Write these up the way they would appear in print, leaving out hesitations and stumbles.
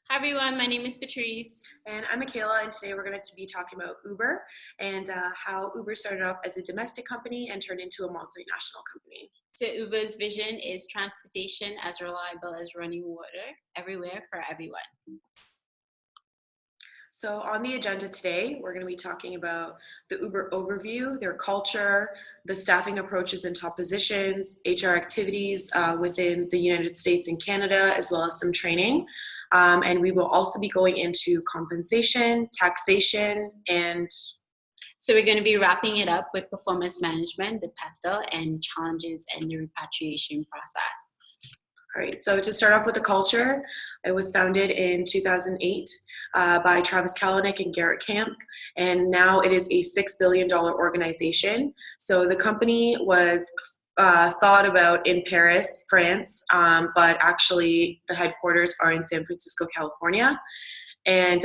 Hi everyone, my name is Putrice. And I'm Michaela, and today we're going to be talking about Uber and how Uber started off as a domestic company and turned into a multinational company. So Uber's vision is transportation as reliable as running water, everywhere for everyone. So on the agenda today, we're going to be talking about the Uber overview, their culture, the staffing approaches and top positions, HR activities within the United States and Canada, as well as some training. And we will also be going into compensation, taxation, and So we're going to be wrapping it up with performance management, the pestle, and challenges and the repatriation process. all right, so to start off with the culture, it was founded in 2008 by Travis Kalanick and Garrett Camp, and now it is a $6 billion organization. So the company was thought about in Paris, France, but actually the headquarters are in San Francisco, California. And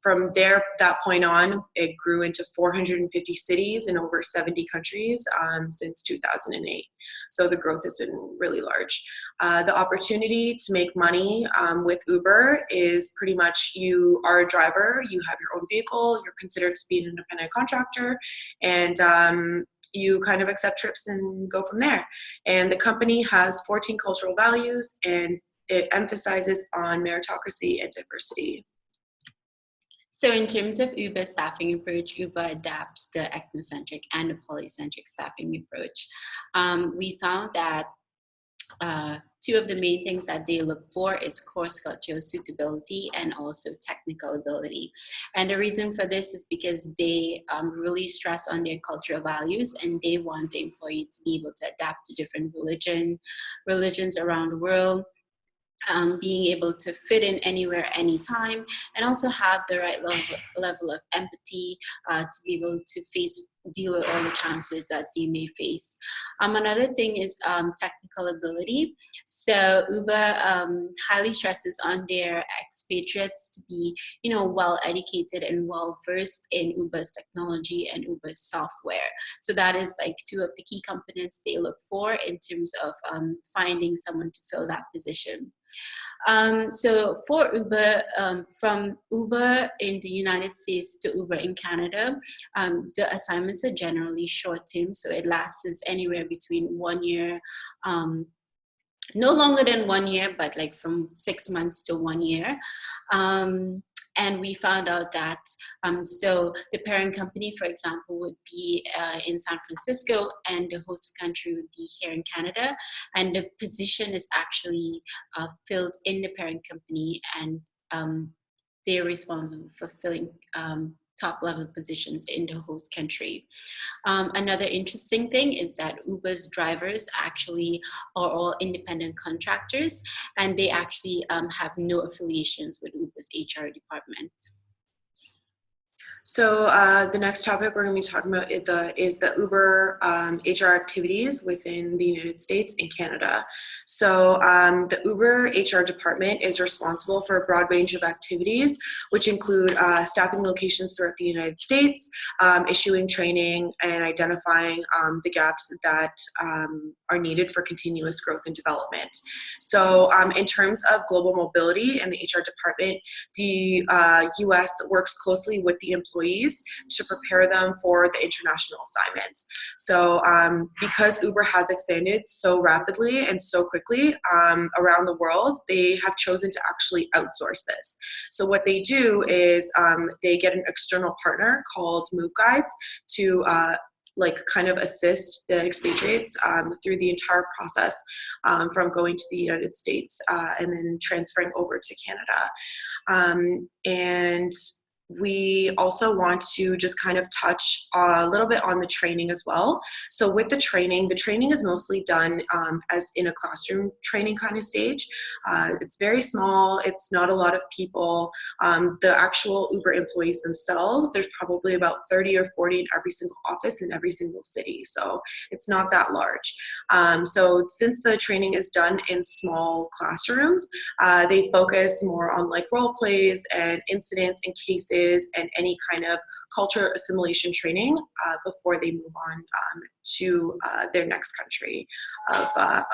from there, that point on, it grew into 450 cities in over 70 countries since 2008. So the growth has been really large. The opportunity to make money with Uber is pretty much you are a driver, you have your own vehicle, you're considered to be an independent contractor, and you kind of accept trips and go from there. And the company has 14 cultural values, and it emphasizes on meritocracy and diversity. So in terms of Uber's staffing approach, Uber adapts the ethnocentric and the polycentric staffing approach. We found that two of the main things that they look for is course cultural suitability and also technical ability. And the reason for this is because they really stress on their cultural values, and they want the employee to be able to adapt to different religions around the world. Being able to fit in anywhere, anytime, and also have the right level of empathy to be able to deal with all the challenges that they may face. Another thing is technical ability. So Uber highly stresses on their expatriates to be, well educated and well versed in Uber's technology and Uber's software. So that is like two of the key components they look for in terms of finding someone to fill that position. So for Uber, from Uber in the United States to Uber in Canada, the assignments are generally short-term, so it lasts anywhere between 1 year, no longer than 1 year, but like from 6 months to 1 year. And we found out that, so the parent company, for example, would be in San Francisco, and the host country would be here in Canada. And the position is actually filled in the parent company, and they're responsible for filling top level positions in the host country. Another interesting thing is that Uber's drivers actually are all independent contractors, and they actually have no affiliations with Uber's HR department. So the next topic we're going to be talking about is the Uber HR activities within the United States and Canada. So the Uber HR department is responsible for a broad range of activities, which include staffing locations throughout the United States, issuing training, and identifying the gaps that are needed for continuous growth and development. So in terms of global mobility and the HR department, the US works closely with the employees to prepare them for the international assignments. So because Uber has expanded so rapidly and so quickly around the world, they have chosen to actually outsource this. So what they do is they get an external partner called Move Guides to kind of assist the expatriates through the entire process from going to the United States and then transferring over to Canada. And we also want to just kind of touch a little bit on the training as well. So with the training is mostly done as in a classroom training kind of stage. It's very small. It's not a lot of people. The actual Uber employees themselves, there's probably about 30 or 40 in every single office in every single city. So it's not that large. So since the training is done in small classrooms, they focus more on like role plays and incidents and cases and any kind of culture assimilation training before they move on to their next country of work.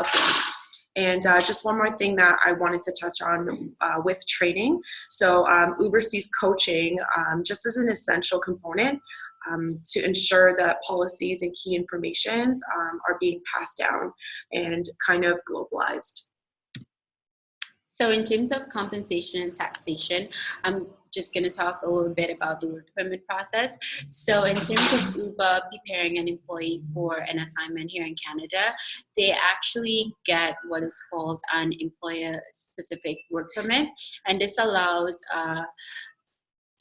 And just one more thing that I wanted to touch on with training. So Uber sees coaching just as an essential component to ensure that policies and key informations are being passed down and kind of globalized. So in terms of compensation and taxation, I'm just going to talk a little bit about the work permit process. So in terms of Uber preparing an employee for an assignment here in Canada, they actually get what is called an employer-specific work permit, and this allows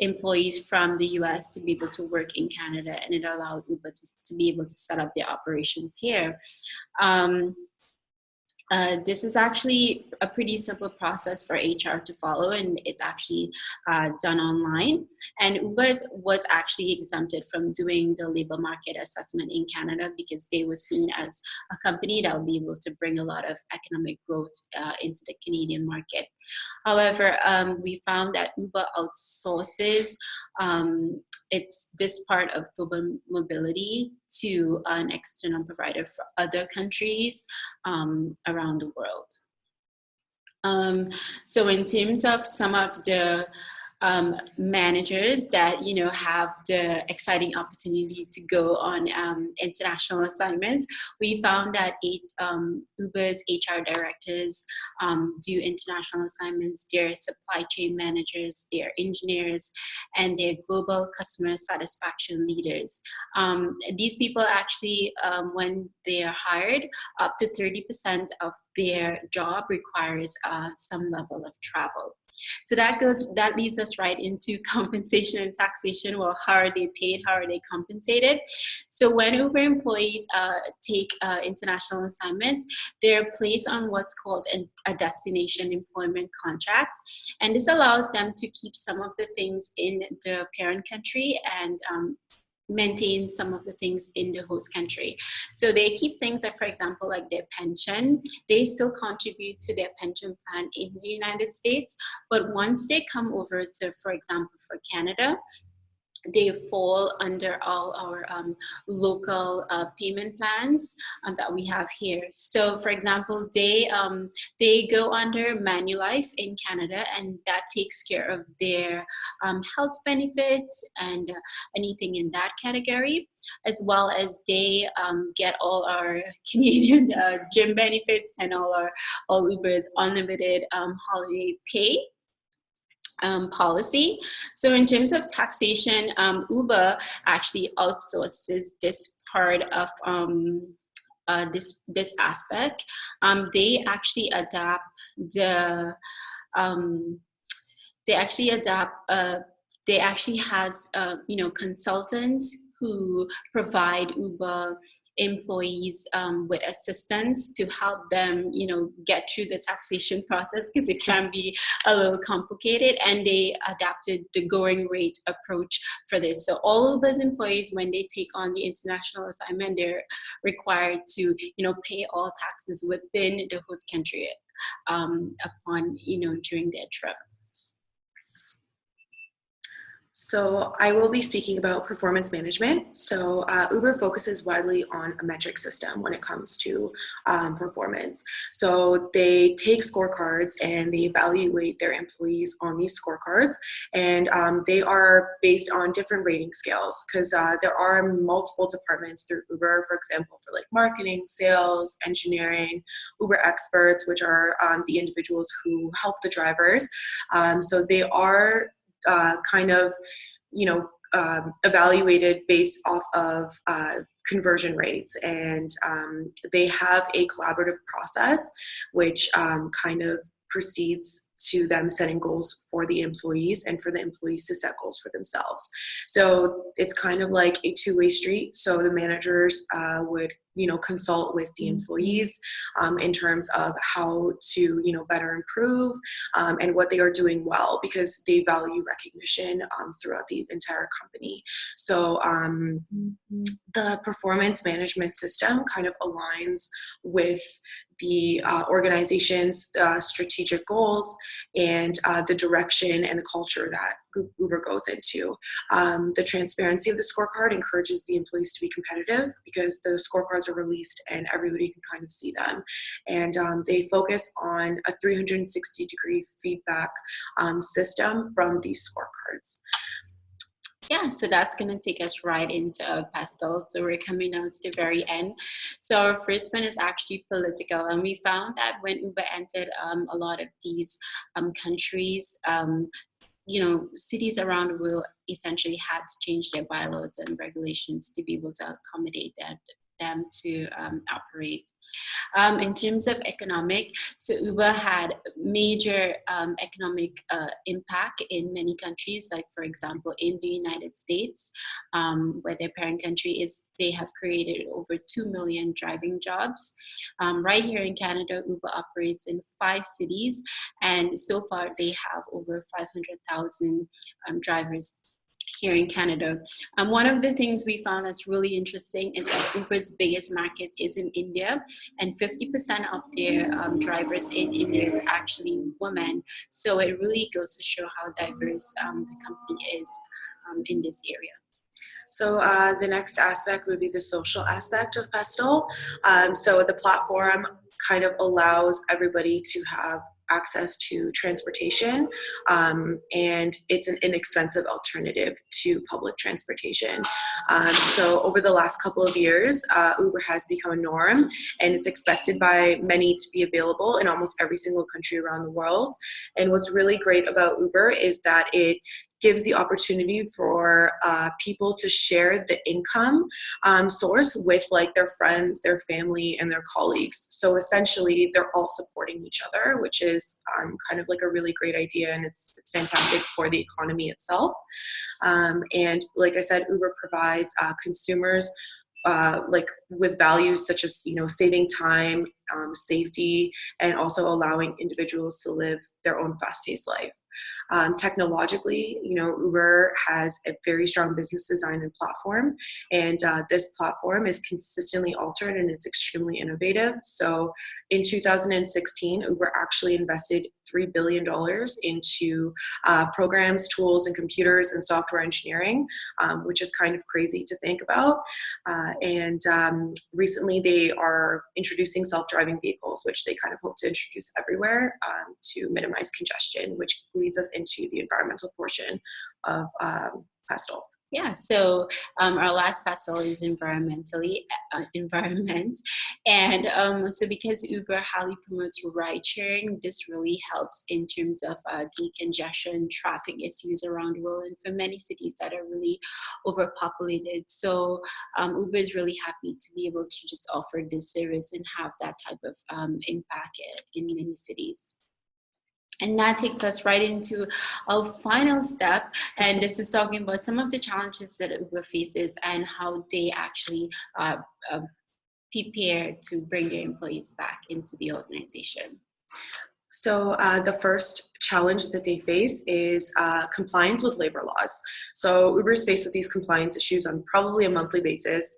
employees from the US to be able to work in Canada, and it allowed Uber to be able to set up their operations here. This is actually a pretty simple process for HR to follow, and it's actually done online. And Uber was actually exempted from doing the labor market assessment in Canada because they were seen as a company that will be able to bring a lot of economic growth into the Canadian market. However, we found that Uber outsources it's this part of global mobility to an external provider for other countries around the world. So in terms of some of the managers that have the exciting opportunity to go on international assignments, we found that Uber's HR directors do international assignments. Their supply chain managers, their engineers, and their global customer satisfaction leaders. These people actually, when they are hired, up to 30% of their job requires some level of travel. So that leads us right into compensation and taxation. Well, how are they paid? How are they compensated? So when Uber employees take international assignments, they're placed on what's called a destination employment contract. And this allows them to keep some of the things in the parent country and maintain some of the things in the host country. So they keep things like, for example, like their pension. They still contribute to their pension plan in the United States, but once they come over to, for example, for Canada, they fall under all our local payment plans that we have here. So, for example, they go under Manulife in Canada, and that takes care of their health benefits and anything in that category, as well as they get all our Canadian gym benefits and all Uber's unlimited holiday pay policy. So in terms of taxation, Uber actually outsources this part of this aspect. They actually adapt the they actually adapt they actually has consultants who provide Uber employees with assistance to help them get through the taxation process, because it can be a little complicated, and they adapted the going rate approach for this. So all Uber's employees, when they take on the international assignment, they're required to pay all taxes within the host country upon during their trip. So I will be speaking about performance management. So Uber focuses widely on a metric system when it comes to performance. So they take scorecards and they evaluate their employees on these scorecards, and they are based on different rating scales, because there are multiple departments through Uber, for example, for like marketing, sales, engineering, Uber experts, which are the individuals who help the drivers. So they are kind of, evaluated based off of conversion rates, and they have a collaborative process which kind of proceeds to them setting goals for the employees and for the employees to set goals for themselves. So it's kind of like a two-way street. So the managers would consult with the employees in terms of how to better improve and what they are doing well, because they value recognition throughout the entire company. So the performance management system kind of aligns with the organization's strategic goals, and the direction and the culture that Uber goes into. The transparency of the scorecard encourages the employees to be competitive because the scorecards are released and everybody can kind of see them. And they focus on a 360-degree feedback system from these scorecards. Yeah, so that's going to take us right into Pastel. So we're coming down to the very end. So our first one is actually political. And we found that when Uber entered a lot of these countries, cities around the world essentially had to change their bylaws and regulations to be able to accommodate them to operate. In terms of economic, so Uber had major economic impact in many countries, like for example in the United States, where their parent country is, they have created over 2 million driving jobs. Right here in Canada, Uber operates in 5 cities, and so far they have over 500,000 drivers here in Canada. One of the things we found that's really interesting is that Uber's biggest market is in India, and 50% of their drivers in India is actually women. So it really goes to show how diverse the company is in this area. So the next aspect would be the social aspect of Pestle. So the platform kind of allows everybody to have access to transportation, and it's an inexpensive alternative to public transportation. So over the last couple of years, Uber has become a norm, and it's expected by many to be available in almost every single country around the world. And what's really great about Uber is that it gives the opportunity for people to share the income source with like their friends, their family, and their colleagues. So essentially, they're all supporting each other, which is kind of like a really great idea, and it's fantastic for the economy itself. And like I said, Uber provides consumers like with values such as saving time, safety, and also allowing individuals to live their own fast-paced life. Technologically, Uber has a very strong business design and platform, and this platform is consistently altered and it's extremely innovative. So in 2016, Uber actually invested $3 billion into programs, tools, and computers and software engineering, which is kind of crazy to think about. And recently they are introducing self-driving vehicles, which they kind of hope to introduce everywhere to minimize congestion, which leads us into the environmental portion of Pastel. Yeah, so our last pastel is environment, and so because Uber highly promotes ride sharing, this really helps in terms of decongestion, traffic issues around the world, and for many cities that are really overpopulated. So Uber is really happy to be able to just offer this service and have that type of impact in many cities. And that takes us right into our final step. And this is talking about some of the challenges that Uber faces and how they actually prepare to bring their employees back into the organization. So the first challenge that they face is compliance with labor laws. So Uber is faced with these compliance issues on probably a monthly basis.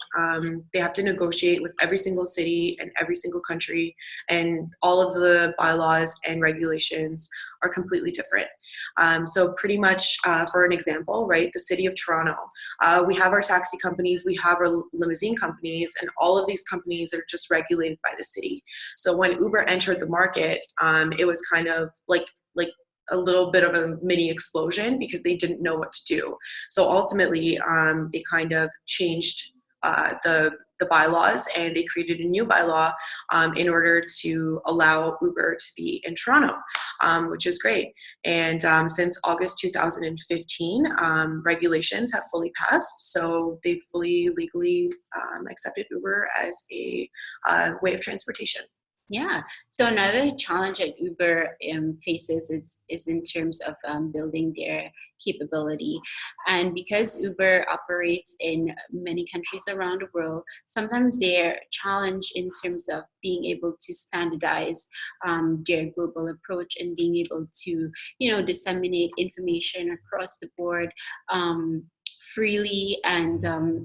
They have to negotiate with every single city and every single country, and all of the bylaws and regulations are completely different. So pretty much, for an example, right, the city of Toronto, we have our taxi companies, we have our limousine companies, and all of these companies are just regulated by the city. So when Uber entered the market, it was kind of like a little bit of a mini explosion because they didn't know what to do. So ultimately, they kind of changed the bylaws, and they created a new bylaw in order to allow Uber to be in Toronto, which is great. And since August 2015, regulations have fully passed, so they've fully legally accepted Uber as a way of transportation. Yeah. So another challenge that Uber faces is in terms of building their capability. And because Uber operates in many countries around the world, sometimes they're challenged in terms of being able to standardize their global approach and being able to, disseminate information across the board freely and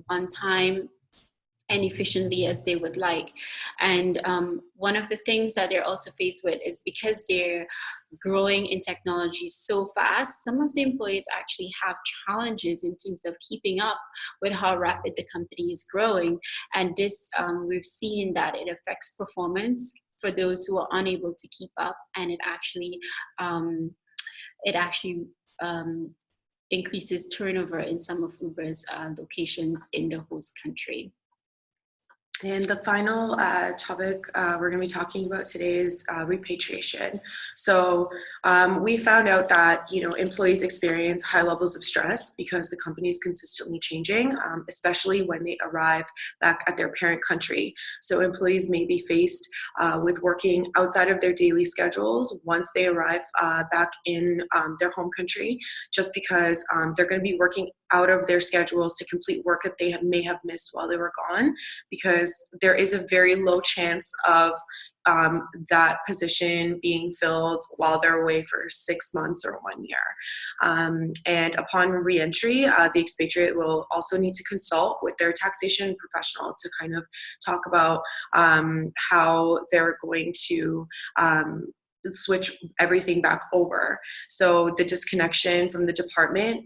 on time. and efficiently as they would like. And one of the things that they're also faced with is because they're growing in technology so fast, some of the employees actually have challenges in terms of keeping up with how rapid the company is growing. And this, we've seen that it affects performance for those who are unable to keep up, and it actually increases turnover in some of Uber's locations in the host country. And the final topic we're going to be talking about today is repatriation. So we found out that employees experience high levels of stress because the company is consistently changing, especially when they arrive back at their parent country. So employees may be faced with working outside of their daily schedules once they arrive back in their home country, just because they're going to be working out of their schedules to complete work that they may have missed while they were gone, because there is a very low chance of that position being filled while they're away for 6 months or 1 year. And upon reentry, the expatriate will also need to consult with their taxation professional to kind of talk about how they're going to switch everything back over. So the disconnection from the department,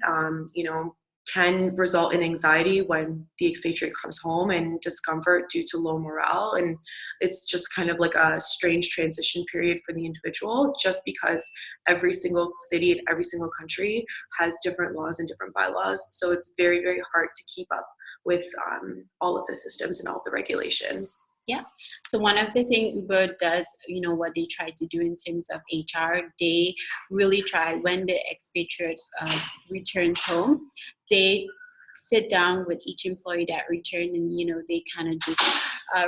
can result in anxiety when the expatriate comes home, and discomfort due to low morale. And it's just kind of like a strange transition period for the individual, just because every single city and every single country has different laws and different bylaws. So it's very, very hard to keep up with all of the systems and all of the regulations. Yeah. So one of the things Uber does, what they try to do in terms of HR, they really try, when the expatriate returns home, they sit down with each employee that returned, and they kind of just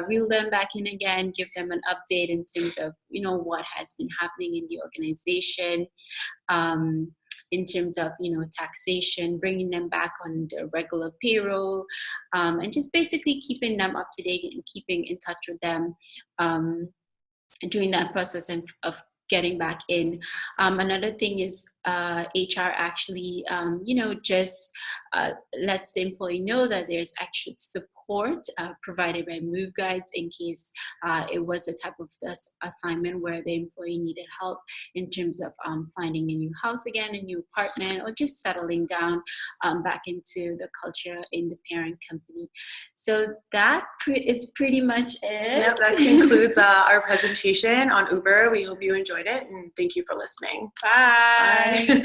reel them back in again, give them an update in terms of what has been happening in the organization, in terms of taxation, bringing them back on the regular payroll, and just basically keeping them up to date and keeping in touch with them during that process of getting back in. Another thing is HR actually, just lets the employee know that there's actual support provided by move guides in case it was a type of assignment where the employee needed help in terms of finding a new house again, a new apartment, or just settling down back into the culture in the parent company. So that is pretty much it. Yep, that concludes our presentation on Uber. We hope you enjoyed it, and thank you for listening. Bye. Bye.